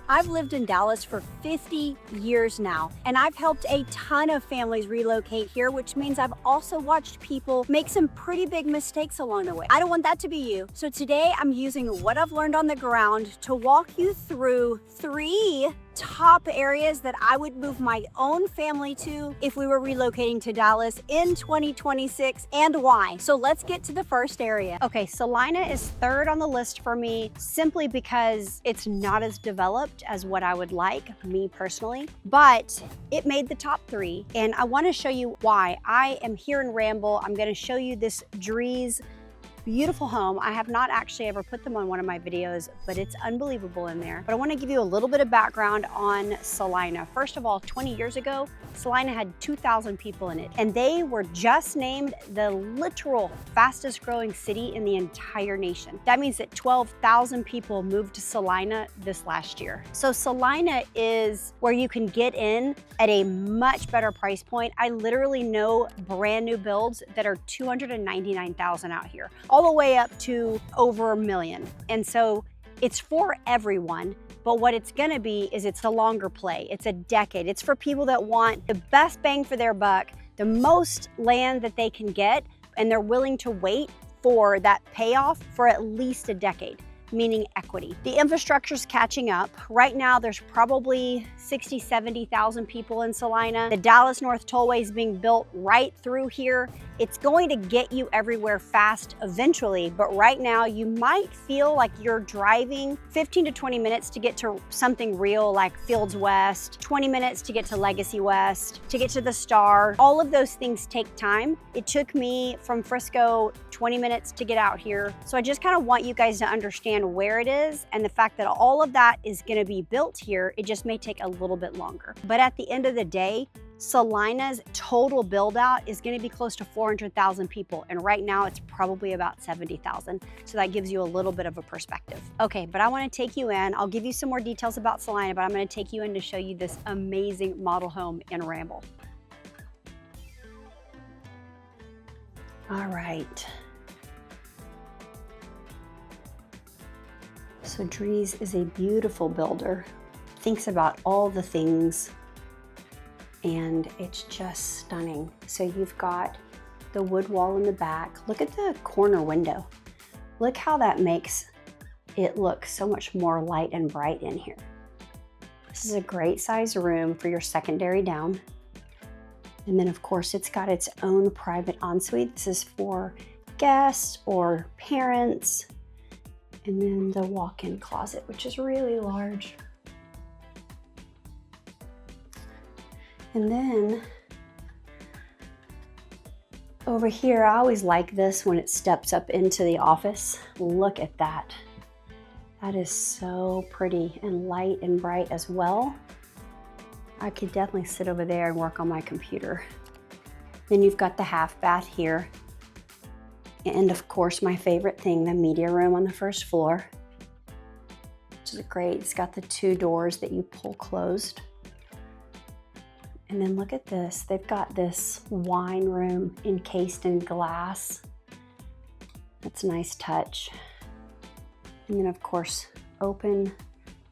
I've lived in Dallas for 50 years now, and I've helped a ton of families relocate here, which means I've also watched people make some pretty big mistakes along the way. I don't want that to be you. So today I'm using what I've learned on the ground to walk you through 3 top areas that I would move my own family to if we were relocating to Dallas in 2026 and why. So let's get to the first area. Okay, Salina is 3rd on the list for me simply because it's not as developed as what I would like, me personally, but it made the top 3 and I want to show you why. I am here in Ramble. I'm going to show you this Drees beautiful home. I have not actually ever put them on one of my videos, but it's unbelievable in there. But I want to give you a little bit of background on Salina. First of all, 20 years ago, Salina had 2,000 people in it, and they were just named the literal fastest growing city in the entire nation. That means that 12,000 people moved to Salina this last year. So Salina is where you can get in at a much better price point. I literally know brand new builds that are $299,000 out here, all the way up to over $1 million. And so it's for everyone, but what it's gonna be is it's a longer play. It's a decade. It's for people that want the best bang for their buck, the most land that they can get, and they're willing to wait for that payoff for at least a decade, meaning equity. The infrastructure's catching up. Right now, there's probably 60, 70,000 people in Salina. The Dallas North Tollway is being built right through here. It's going to get you everywhere fast eventually, but right now you might feel like you're driving 15 to 20 minutes to get to something real like Fields West, 20 minutes to get to Legacy West, to get to the Star. All of those things take time. It took me from Frisco 20 minutes to get out here. So I just kind of want you guys to understand where it is and the fact that all of that is going to be built here. It just may take a little bit longer. But at the end of the day, Salina's total build out is going to be close to 400,000 people. And right now it's probably about 70,000. So that gives you a little bit of a perspective. Okay, but I want to take you in. I'll give you some more details about Salina, but I'm going to take you in to show you this amazing model home in Ramble. All right. So Drees is a beautiful builder, thinks about all the things, and it's just stunning. So you've got the wood wall in the back. Look at the corner window. Look how that makes it look so much more light and bright in here. This is a great size room for your secondary down. And then of course it's got its own private ensuite. This is for guests or parents. And then the walk-in closet, which is really large. And then over here, I always like this when it steps up into the office. Look at that. That is so pretty and light and bright as well. I could definitely sit over there and work on my computer. Then you've got the half bath here. And of course, my favorite thing, the media room on the first floor, which is great. It's got the 2 doors that you pull closed. And then look at this. They've got this wine room encased in glass. That's a nice touch. And then of course, open,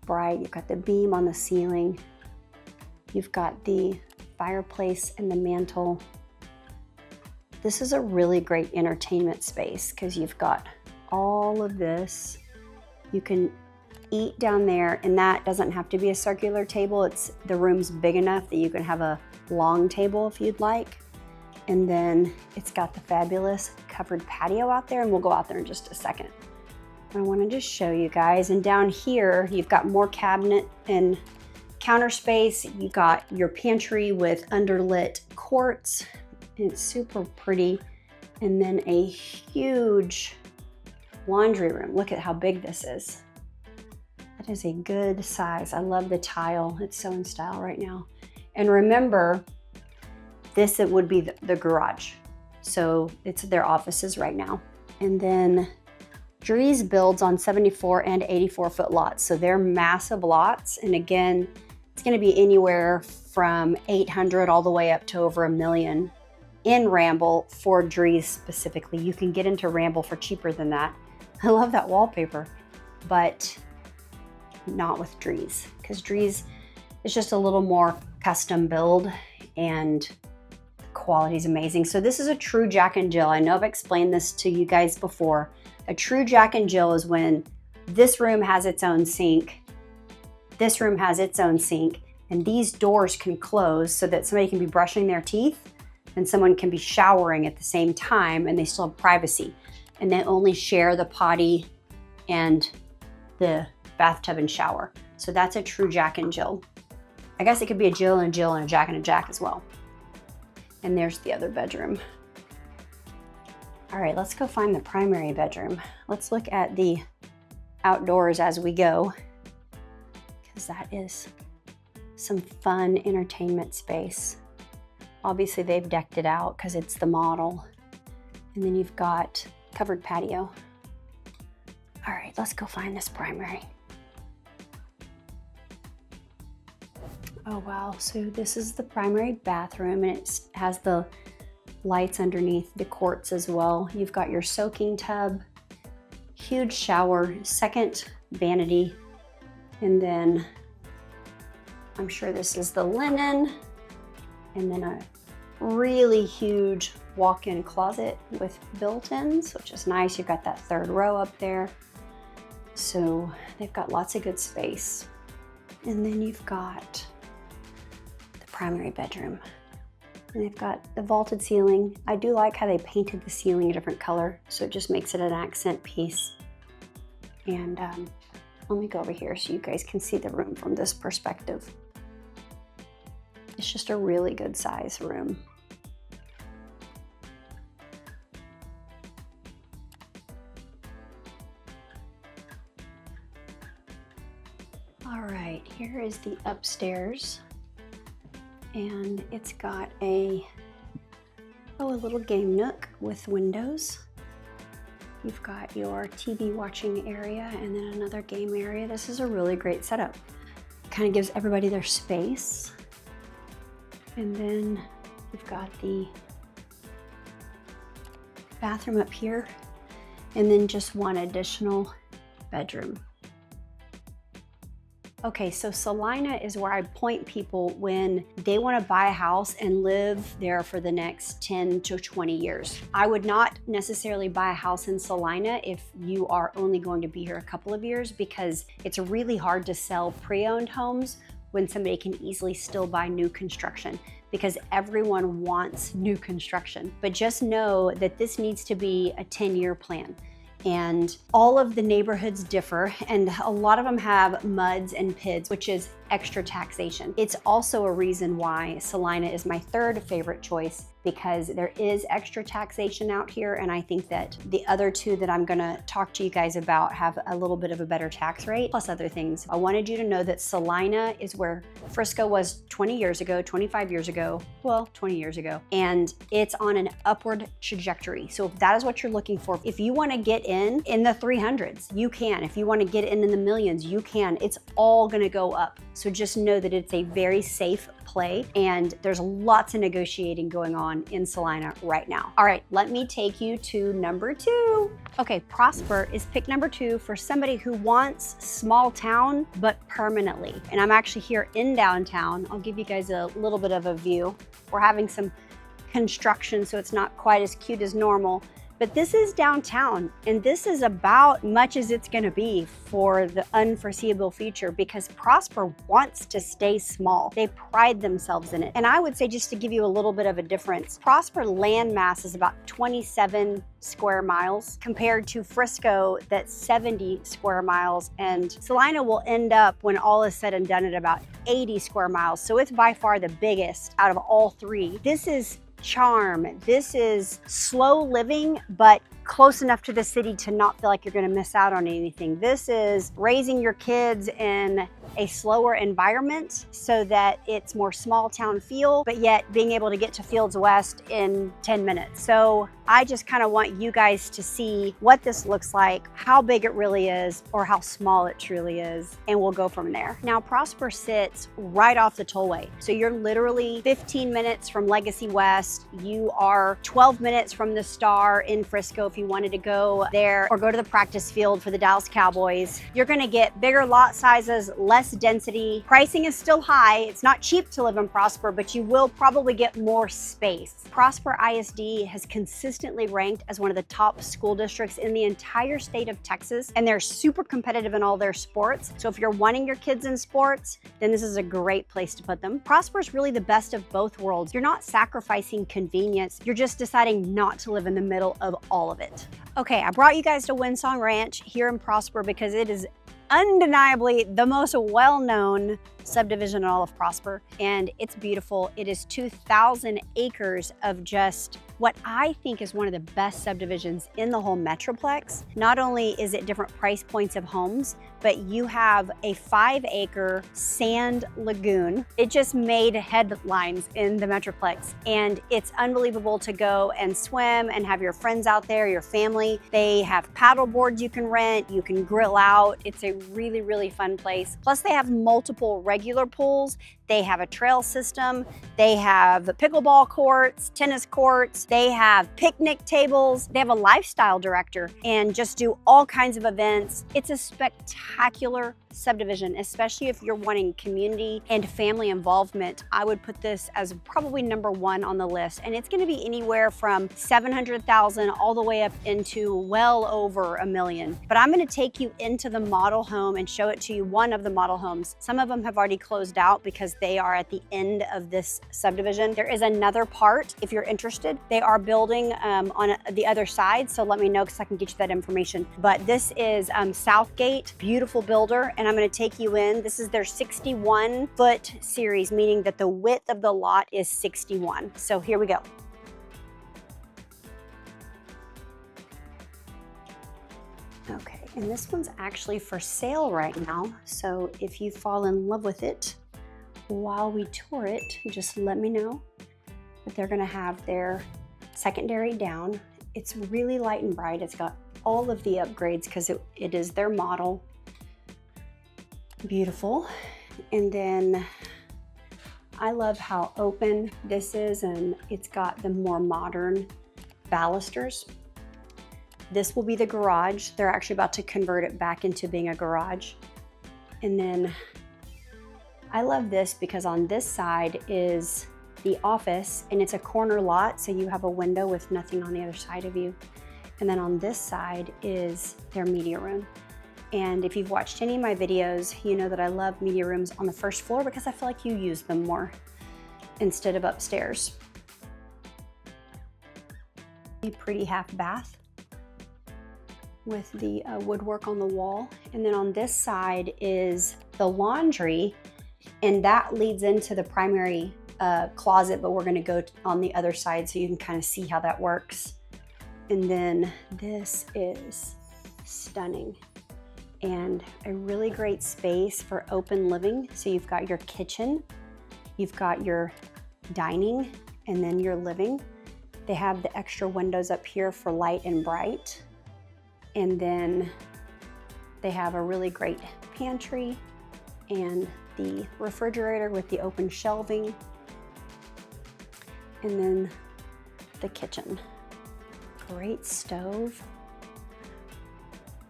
bright. You've got the beam on the ceiling. You've got the fireplace and the mantle. This is a really great entertainment space because you've got all of this. You can eat down there, and that doesn't have to be a circular table. The room's big enough that you can have a long table if you'd like. And then it's got the fabulous covered patio out there, and we'll go out there in just a second. I want to just show you guys. And down here, you've got more cabinet and counter space. You've got your pantry with underlit quartz. It's super pretty. And then a huge laundry room. Look at how big this is. That is a good size. I love the tile. It's so in style right now. And remember, it would be the garage. So it's their offices right now. And then Drees builds on 74 and 84 foot lots. So they're massive lots. And again, it's gonna be anywhere from 800 all the way up to over $1 million in Ramble for Drees specifically. You can get into Ramble for cheaper than that. I love that wallpaper, but not with Drees, because Drees is just a little more custom build and quality is amazing. So this is a true Jack and Jill. I know I've explained this to you guys before. A true Jack and Jill is when this room has its own sink, this room has its own sink, and these doors can close so that somebody can be brushing their teeth and someone can be showering at the same time and they still have privacy. And they only share the potty and the bathtub and shower. So that's a true Jack and Jill. I guess it could be a Jill and a Jack and a Jack as well. And there's the other bedroom. All right, let's go find the primary bedroom. Let's look at the outdoors as we go, because that is some fun entertainment space. Obviously they've decked it out because it's the model. And then you've got covered patio. All right, let's go find this primary. Oh wow, so this is the primary bathroom and it has the lights underneath the quartz as well. You've got your soaking tub, huge shower, second vanity, and then I'm sure this is the linen, and then a really huge walk-in closet with built-ins, which is nice. You've got that third row up there. So they've got lots of good space. And then you've got the primary bedroom. And they've got the vaulted ceiling. I do like how they painted the ceiling a different color, so it just makes it an accent piece. And let me go over here so you guys can see the room from this perspective. It's just a really good size room. All right, here is the upstairs. And it's got a little game nook with windows. You've got your TV watching area and then another game area. This is a really great setup. Kind of gives everybody their space. And then you've got the bathroom up here and then just one additional bedroom. Okay, so Salina is where I point people when they want to buy a house and live there for the next 10 to 20 years. I would not necessarily buy a house in Salina if you are only going to be here a couple of years, because it's really hard to sell pre-owned homes when somebody can easily still buy new construction, because everyone wants new construction. But just know that this needs to be a 10-year plan. And all of the neighborhoods differ, and a lot of them have MUDs and PIDs, which is extra taxation. It's also a reason why Salina is my third favorite choice, because there is extra taxation out here, and I think that the other two that I'm gonna talk to you guys about have a little bit of a better tax rate, plus other things. I wanted you to know that Salina is where Frisco was 20 years ago, 25 years ago, well, 20 years ago, and it's on an upward trajectory. So if that is what you're looking for, if you wanna get in the 300s, you can. If you wanna get in the millions, you can. It's all gonna go up. So just know that it's a very safe play, and there's lots of negotiating going on in Salina right now. All right, let me take you to number 2. Okay, Prosper is pick number 2 for somebody who wants small town, but permanently. And I'm actually here in downtown. I'll give you guys a little bit of a view. We're having some construction, so it's not quite as cute as normal. But this is downtown, and this is about much as it's gonna be for the unforeseeable future, because Prosper wants to stay small. They pride themselves in it. And I would say, just to give you a little bit of a difference, Prosper land mass is about 27 square miles compared to Frisco, that's 70 square miles. And Salina will end up, when all is said and done, at about 80 square miles. So it's by far the biggest out of all three. This is charm. This is slow living, but close enough to the city to not feel like you're going to miss out on anything. This is raising your kids in a slower environment so that it's more small town feel, but yet being able to get to Fields West in 10 minutes. So I just kind of want you guys to see what this looks like, how big it really is, or how small it truly is, and we'll go from there. Now, Prosper sits right off the tollway. So you're literally 15 minutes from Legacy West. You are 12 minutes from the Star in Frisco if you wanted to go there, or go to the practice field for the Dallas Cowboys. You're gonna get bigger lot sizes, less density. Pricing is still high. It's not cheap to live in Prosper, but you will probably get more space. Prosper ISD has consistently ranked as one of the top school districts in the entire state of Texas, and they're super competitive in all their sports. So if you're wanting your kids in sports, then this is a great place to put them. Prosper is really the best of both worlds. You're not sacrificing convenience. You're just deciding not to live in the middle of all of it. Okay, I brought you guys to Windsong Ranch here in Prosper because it is undeniably the most well-known subdivision in all of Prosper, and it's beautiful. It is 2,000 acres of just what I think is one of the best subdivisions in the whole metroplex. Not only is it different price points of homes, but you have a 5-acre sand lagoon. It just made headlines in the metroplex, and it's unbelievable to go and swim and have your friends out there, your family. They have paddle boards you can rent, you can grill out. It's a really, really fun place. Plus they have multiple regular pools. They have a trail system. They have pickleball courts, tennis courts. They have picnic tables. They have a lifestyle director and just do all kinds of events. It's a spectacular subdivision, especially if you're wanting community and family involvement. I would put this as probably #1 on the list. And it's gonna be anywhere from 700,000 all the way up into well over $1 million. But I'm gonna take you into the model home and show it to you, one of the model homes. Some of them have already closed out because they are at the end of this subdivision. There is another part if you're interested. They are building on the other side, so let me know because I can get you that information. But this is Southgate, beautiful builder, and I'm gonna take you in. This is their 61-foot series, meaning that the width of the lot is 61. So here we go. Okay, and this one's actually for sale right now. So if you fall in love with it while we tour it, just let me know. But they're gonna have their secondary down. It's really light and bright. It's got all of the upgrades because it is their model. Beautiful. And then I love how open this is, and it's got the more modern balusters. This will be the garage. They're actually about to convert it back into being a garage. And then I love this because on this side is the office, and it's a corner lot, so you have a window with nothing on the other side of you. And then on this side is their media room. And if you've watched any of my videos, you know that I love media rooms on the first floor because I feel like you use them more instead of upstairs. A pretty half bath with the woodwork on the wall. And then on this side is the laundry, and that leads into the primary closet, but we're gonna go on the other side so you can kind of see how that works. And then this is stunning and a really great space for open living. So you've got your kitchen, you've got your dining, and then your living. They have the extra windows up here for light and bright. And then they have a really great pantry and the refrigerator with the open shelving. And then the kitchen. Great stove.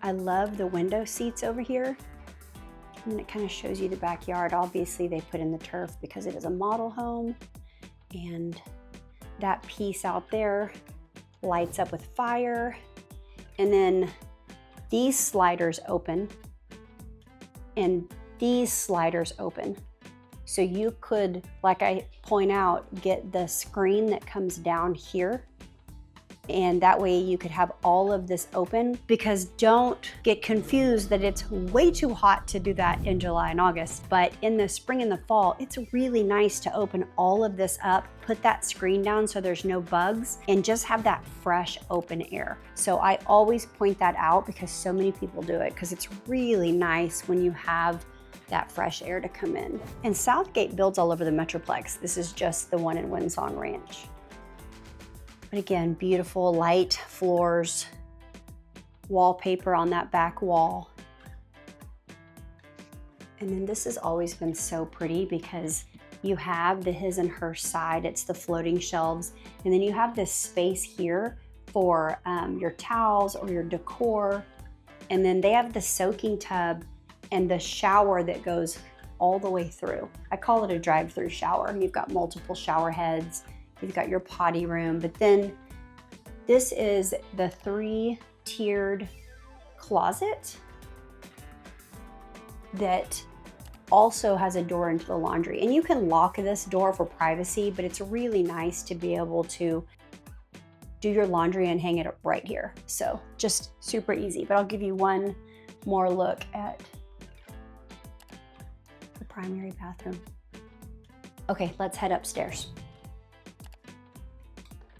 I love the window seats over here. And then it kind of shows you the backyard. Obviously they put in the turf because it is a model home. And that piece out there lights up with fire. And then these sliders open and these sliders open. So you could, like I point out, get the screen that comes down here, and that way you could have all of this open, because don't get confused that it's way too hot to do that in July and August. But in the spring and the fall, it's really nice to open all of this up, put that screen down so there's no bugs, and just have that fresh open air. So I always point that out because so many people do it, because it's really nice when you have that fresh air to come in. And Southgate builds all over the metroplex. This is just the one in Windsong Ranch. But again, beautiful light floors, wallpaper on that back wall. And then this has always been so pretty because you have the his and her side, it's the floating shelves, and then you have this space here for your towels or your decor. And then they have the soaking tub and the shower that goes all the way through. I call it a drive-through shower. You've got multiple shower heads, you've got your potty room, but then this is the 3-tiered closet that also has a door into the laundry. And you can lock this door for privacy, but it's really nice to be able to do your laundry and hang it up right here. So just super easy. But I'll give you one more look at the primary bathroom. Okay, let's head upstairs.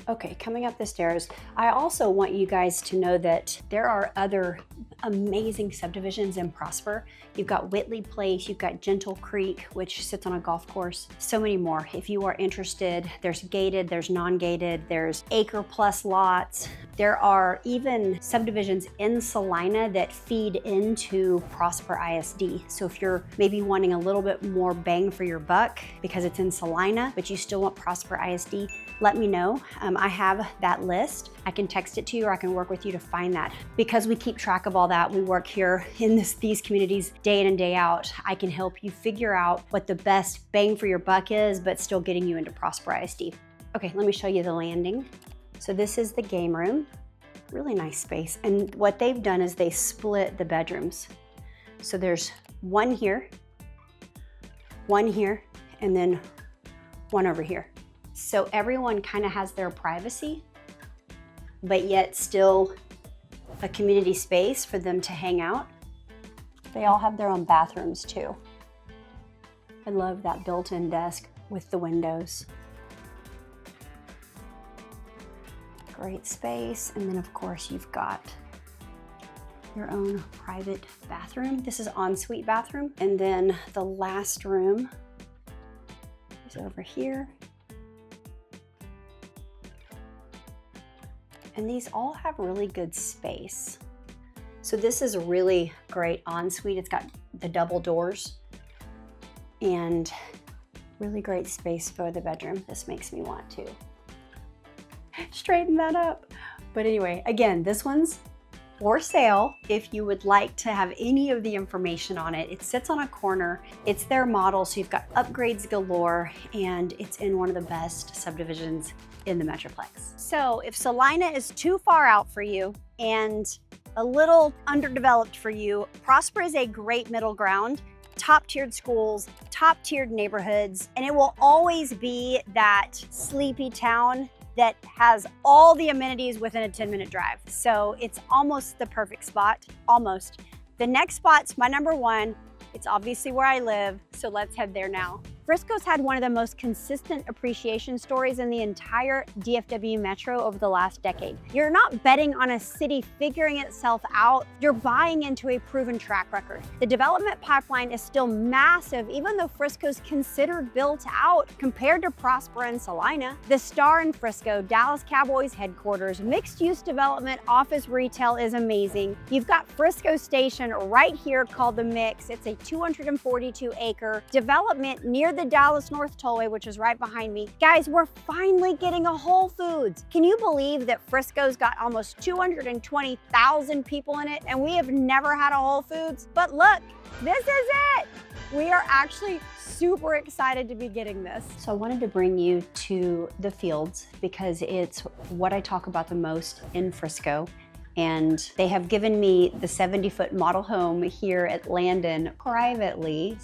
Okay, coming up the stairs, I also want you guys to know that there are other amazing subdivisions in Prosper. You've got Whitley Place, you've got Gentle Creek, which sits on a golf course, so many more. If you are interested, there's gated, there's non-gated, there's acre plus lots. There are even subdivisions in Salina that feed into Prosper ISD. So if you're maybe wanting a little bit more bang for your buck because it's in Salina, but you still want Prosper ISD, let me know. I have that list. I can text it to you or I can work with you to find that. Because we keep track of all that, we work here in these communities day in and day out. I can help you figure out what the best bang for your buck is, but still getting you into Prosper ISD. Okay, let me show you the landing. So this is the game room, really nice space. And what they've done is they split the bedrooms. So there's one here, and then one over here. So everyone kind of has their privacy, but yet still a community space for them to hang out. They all have their own bathrooms too. I love that built-in desk with the windows. Great space. And then of course you've got your own private bathroom. This is ensuite bathroom. And then the last room is over here. And these all have really good space. So this is a really great ensuite. It's got the double doors and really great space for the bedroom. This makes me want to straighten that up. But anyway, again, this one's for sale. If you would like to have any of the information on it, it sits on a corner. It's their model, so you've got upgrades galore, and it's in one of the best subdivisions in the metroplex. So if Salina is too far out for you and a little underdeveloped for you, Prosper is a great middle ground. Top-tiered schools, top-tiered neighborhoods, and it will always be that sleepy town that has all the amenities within a 10-minute drive. So it's almost the perfect spot, almost. The next spot's my number one. It's obviously where I live, so let's head there now. Frisco's had one of the most consistent appreciation stories in the entire DFW metro over the last decade. You're not betting on a city figuring itself out, you're buying into a proven track record. The development pipeline is still massive, even though Frisco's considered built out compared to Prosper and Salina. The Star in Frisco, Dallas Cowboys headquarters, mixed-use development, office retail is amazing. You've got Frisco Station right here called The Mix. It's a 242-acre development near the Dallas North Tollway, which is right behind me. Guys, we're finally getting a Whole Foods. Can you believe that Frisco's got almost 220,000 people in it and we have never had a Whole Foods? But look, this is it. We are actually super excited to be getting this. So I wanted to bring you to the fields because it's what I talk about the most in Frisco. And they have given me the 70-foot model home here at Landon privately,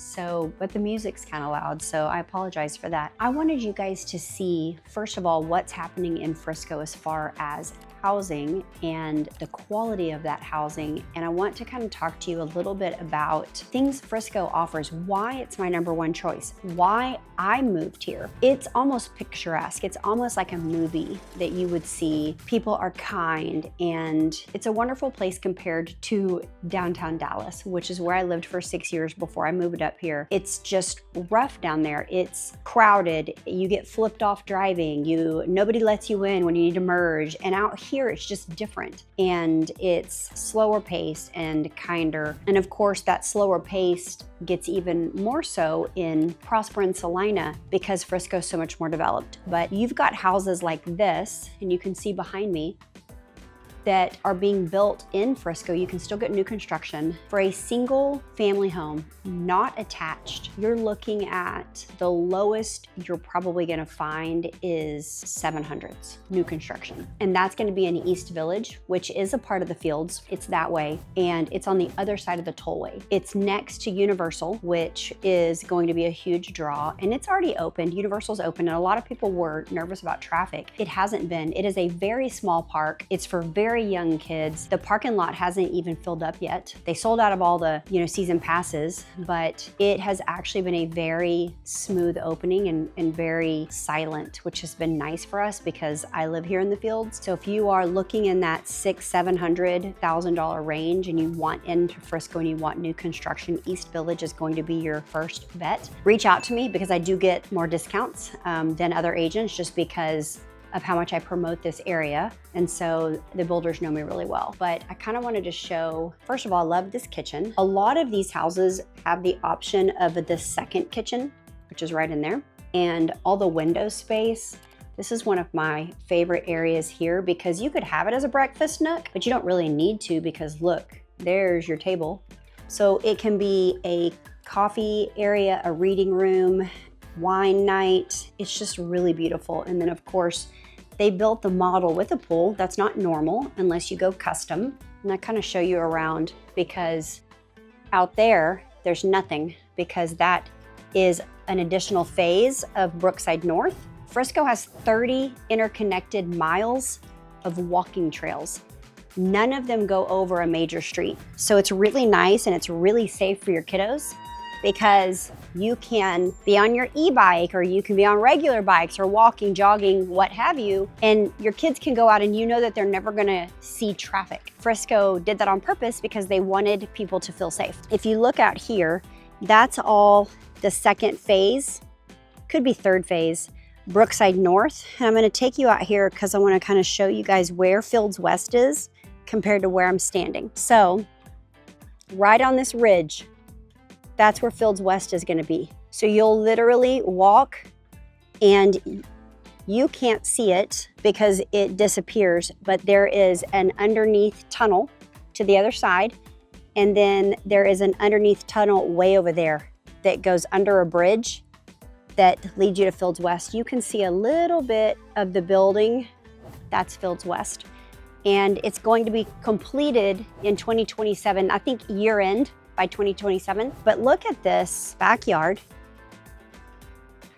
but the music's kind of loud, so I apologize for that. I wanted you guys to see, first of all, what's happening in Frisco as far as housing and the quality of that housing. And I want to kind of talk to you a little bit about things Frisco offers, why it's my number one choice, why I moved here. It's almost picturesque. It's almost like a movie that you would see. People are kind and And it's a wonderful place compared to downtown Dallas, which is where I lived for 6 years before I moved up here. It's just rough down there. It's crowded. You get flipped off driving. Nobody lets you in when you need to merge. And out here, it's just different. And it's slower paced and kinder. And of course, that slower paced gets even more so in Prosper and Salina because Frisco is so much more developed. But you've got houses like this, and you can see behind me, that are being built in Frisco. You can still get new construction for a single family home, not attached. You're looking at the lowest you're probably gonna find is 700s, new construction. And that's gonna be in East Village, which is a part of the Fields. It's that way, and it's on the other side of the tollway. It's next to Universal, which is going to be a huge draw, and it's already opened. Universal's open, and a lot of people were nervous about traffic. It hasn't been. It is a very small park. It's for very young kids. The parking lot hasn't even filled up yet. They sold out of all the season passes, but it has actually been a very smooth opening and very silent, which has been nice for us because I live here in the Fields. So if you are looking in that $600,000-$700,000 range and you want into Frisco and you want new construction, East Village is going to be your first bet. Reach out to me because I do get more discounts than other agents just because of how much I promote this area. And so the builders know me really well. But I kind of wanted to show, first of all, I love this kitchen. A lot of these houses have the option of the second kitchen, which is right in there, and all the window space. This is one of my favorite areas here because you could have it as a breakfast nook, but you don't really need to because look, there's your table. So it can be a coffee area, a reading room, wine night. It's just really beautiful. And then of course, they built the model with a pool. That's not normal unless you go custom. And I kind of show you around because out there's nothing because that is an additional phase of Brookside North. Frisco has 30 interconnected miles of walking trails. None of them go over a major street. So it's really nice and it's really safe for your kiddos because you can be on your e-bike or you can be on regular bikes or walking, jogging, what have you, and your kids can go out and you know that they're never gonna see traffic. Frisco did that on purpose because they wanted people to feel safe. If you look out here, that's all the second phase, could be third phase, Brookside North. And I'm gonna take you out here because I wanna kind of show you guys where Fields West is compared to where I'm standing. So right on this ridge, that's where Fields West is gonna be. So you'll literally walk and you can't see it because it disappears, but there is an underneath tunnel to the other side. And then there is an underneath tunnel way over there that goes under a bridge that leads you to Fields West. You can see a little bit of the building. That's Fields West. And it's going to be completed in 2027, I think year end by 2027. But look at this backyard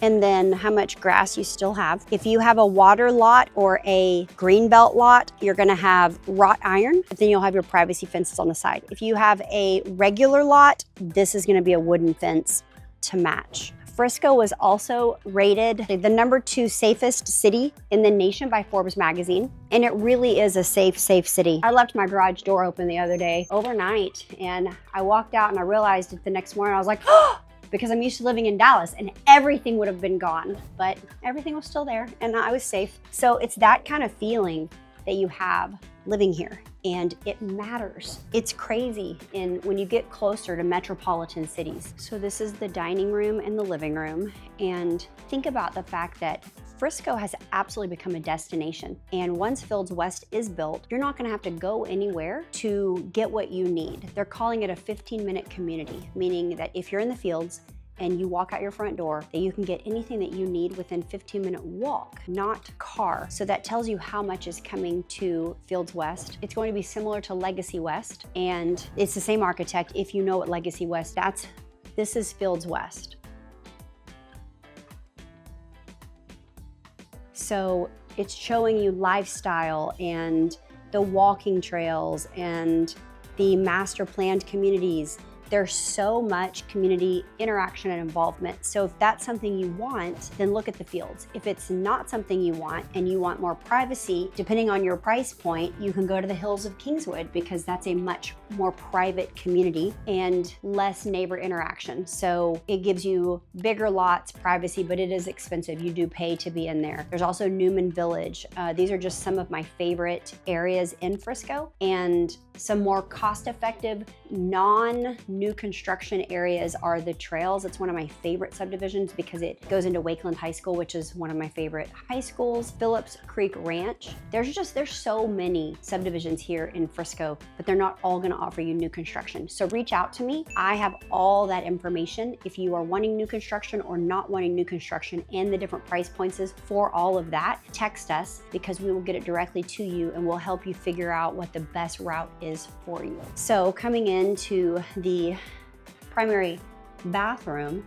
and then how much grass you still have. If you have a water lot or a green belt lot, you're gonna have wrought iron, but then you'll have your privacy fences on the side. If you have a regular lot, this is gonna be a wooden fence to match. Frisco was also rated the #2 safest city in the nation by Forbes magazine. And it really is a safe city. I left my garage door open the other day overnight and I walked out and I realized it the next morning, I was like, oh, because I'm used to living in Dallas and everything would have been gone, but everything was still there and I was safe. So it's that kind of feeling that you have living here. And it matters. It's crazy when you get closer to metropolitan cities. So this is the dining room and the living room. And think about the fact that Frisco has absolutely become a destination. And once Fields West is built, you're not gonna have to go anywhere to get what you need. They're calling it a 15-minute community, meaning that if you're in the Fields and you walk out your front door, that you can get anything that you need within 15-minute walk, not car. So that tells you how much is coming to Fields West. It's going to be similar to Legacy West, and it's the same architect. If you know what Legacy West, this is Fields West. So it's showing you lifestyle and the walking trails and the master planned communities. There's so much community interaction and involvement. So if that's something you want, then look at the Fields. If it's not something you want and you want more privacy, depending on your price point, you can go to the Hills of Kingswood because that's a much more private community and less neighbor interaction. So it gives you bigger lots, privacy, but it is expensive. You do pay to be in there. There's also Newman Village. These are just some of my favorite areas in Frisco, and some more cost-effective, non-new construction areas are the Trails. It's one of my favorite subdivisions because it goes into Wakeland High School, which is one of my favorite high schools. Phillips Creek Ranch. There's so many subdivisions here in Frisco, but they're not all gonna offer you new construction. So reach out to me. I have all that information. If you are wanting new construction or not wanting new construction and the different price points is for all of that, text us because we will get it directly to you and we'll help you figure out what the best route is for you. So coming into the primary bathroom,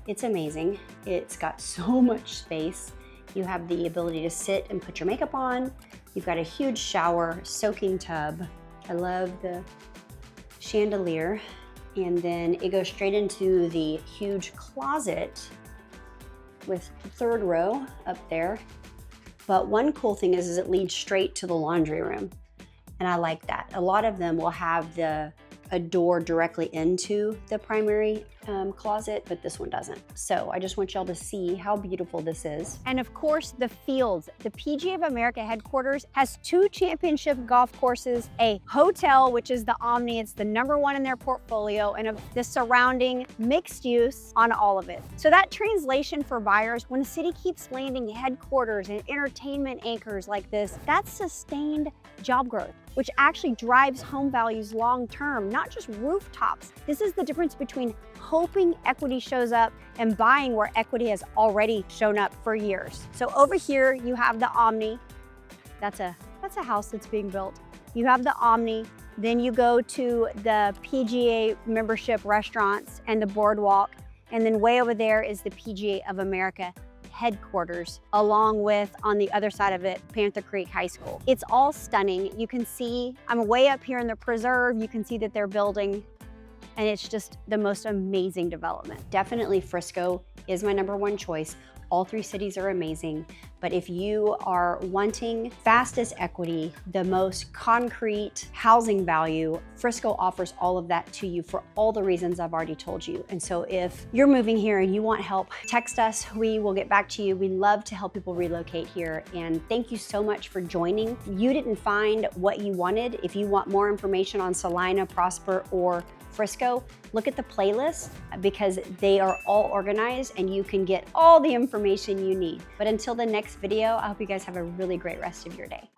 it's amazing. It's got so much space. You have the ability to sit and put your makeup on. You've got a huge shower, soaking tub. I love the chandelier. And then it goes straight into the huge closet with the third row up there. But one cool thing is it leads straight to the laundry room. And I like that. A lot of them will have a door directly into the primary closet, but this one doesn't. So I just want y'all to see how beautiful this is. And of course, the Fields. The PGA of America headquarters has 2 championship golf courses, a hotel, which is the Omni. It's the #1 in their portfolio, and the surrounding mixed use on all of it. So that translation for buyers, when the city keeps landing headquarters and entertainment anchors like this, that's sustained job growth, which actually drives home values long-term, not just rooftops. This is the difference between hoping equity shows up and buying where equity has already shown up for years. So over here, you have the Omni. That's a house that's being built. You have the Omni, then you go to the PGA membership restaurants and the boardwalk, and then way over there is the PGA of America headquarters, along with, on the other side of it, Panther Creek High School. It's all stunning. You can see, I'm way up here in the preserve, you can see that they're building, and it's just the most amazing development. Definitely Frisco is my #1 choice. All 3 cities are amazing, but if you are wanting fastest equity, the most concrete housing value, Frisco offers all of that to you for all the reasons I've already told you. And so if you're moving here and you want help, text us, we will get back to you. We love to help people relocate here, and thank you so much for joining. If you didn't find what you wanted, if you want more information on Salina, Prosper, or Frisco, look at the playlist because they are all organized and you can get all the information you need. But until the next video, I hope you guys have a really great rest of your day.